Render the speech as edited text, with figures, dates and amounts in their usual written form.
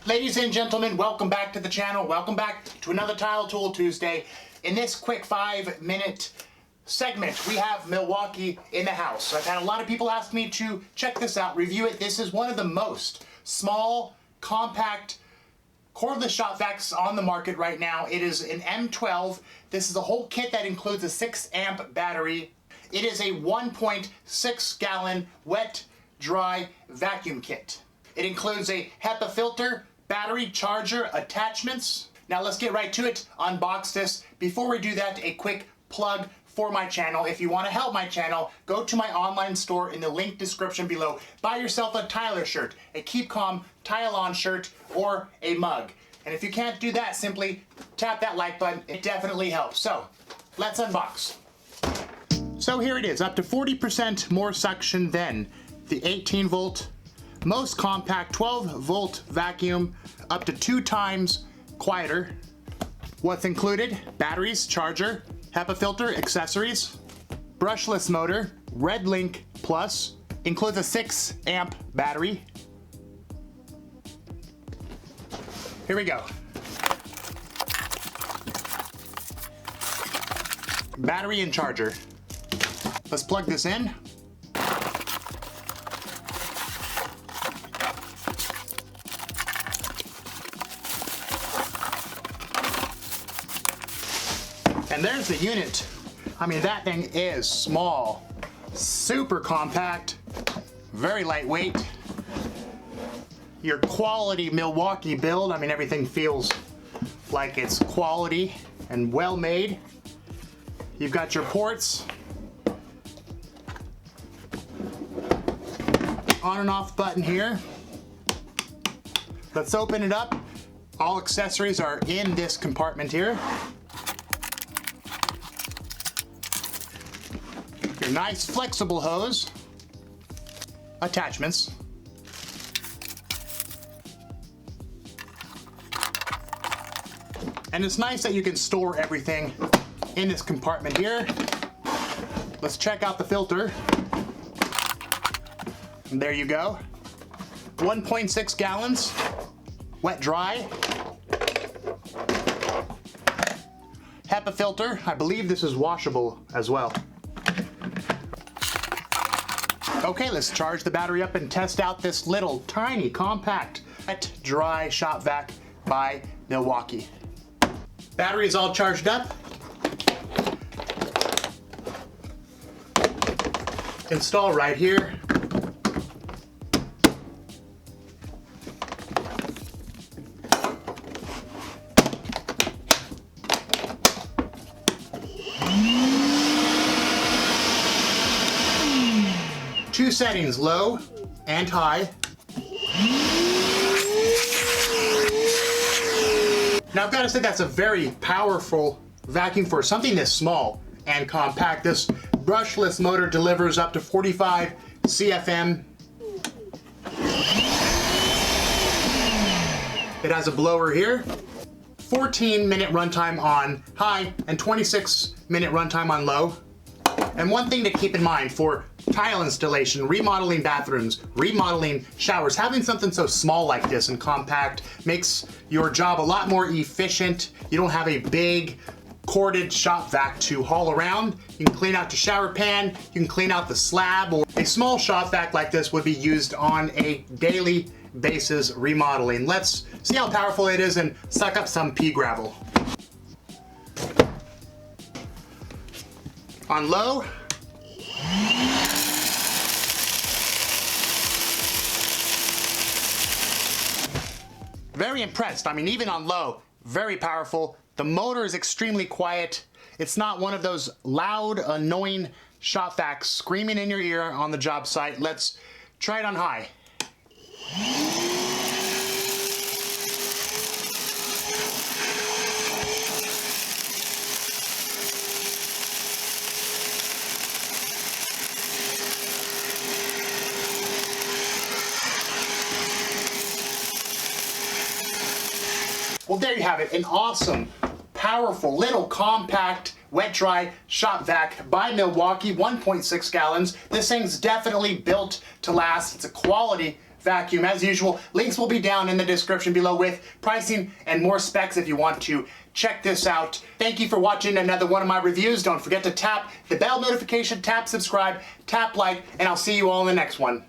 Ladies and gentlemen, welcome back to the channel. Welcome back to another Tile Tool Tuesday. In this quick 5-minute segment, we have Milwaukee in the house. I've had a lot of people ask me to check this out, review it. This is one of the most small, compact, cordless shop vacs on the market right now. It is an M12. This is a whole kit that includes a 6-amp battery. It is a 1.6 gallon wet, dry vacuum kit. It includes a HEPA filter, battery, charger, attachments. Now let's get right to it, unbox this. Before we do that, a quick plug for my channel. If you want to help my channel, go to my online store in the link description below. Buy yourself a Tyler shirt, a Keep Calm Tile On shirt, or a mug. And if you can't do that, simply tap that like button. It definitely helps. So let's unbox. So here it is, up to 40% more suction than the 18 volt most compact 12 volt vacuum, up to 2 times quieter. What's included? Batteries, charger, HEPA filter, accessories, brushless motor, Red Link Plus, includes a 6-amp battery. Here we go. Battery and charger. Let's plug this in. And there's the unit. I mean, that thing is small, super compact, very lightweight. Your quality Milwaukee build, I mean, everything feels like it's quality and well made. You've got your ports, on and off button here. Let's open it up. All accessories are in this compartment here. Your nice flexible hose, attachments, and it's nice that you can store everything in this compartment here. Let's check out the filter. And there you go. 1.6 gallons, wet dry. HEPA filter, I believe this is washable as well. Okay, let's charge the battery up and test out this little tiny compact wet dry shop vac by Milwaukee. Battery is all charged up. Install right here. Two settings, low and high. Now I've got to say that's a very powerful vacuum for something this small and compact. This brushless motor delivers up to 45 CFM. It has a blower here. 14-minute runtime on high and 26-minute runtime on low. And one thing to keep in mind for tile installation, remodeling bathrooms, remodeling showers, having something so small like this and compact makes your job a lot more efficient. You don't have a big corded shop vac to haul around. You can clean out the shower pan, you can clean out the slab, or a small shop vac like this would be used on a daily basis remodeling. Let's see how powerful it is and suck up some pea gravel. On low, very impressed. I mean, even on low, very powerful. The motor is extremely quiet. It's not one of those loud, annoying shop vacs screaming in your ear on the job site. Let's try it on high. Well, there you have it, an awesome, powerful, little compact, wet dry shop vac by Milwaukee, 1.6 gallons. This thing's definitely built to last. It's a quality vacuum. As usual, links will be down in the description below with pricing and more specs if you want to check this out. Thank you for watching another one of my reviews. Don't forget to tap the bell notification, tap subscribe, tap like, and I'll see you all in the next one.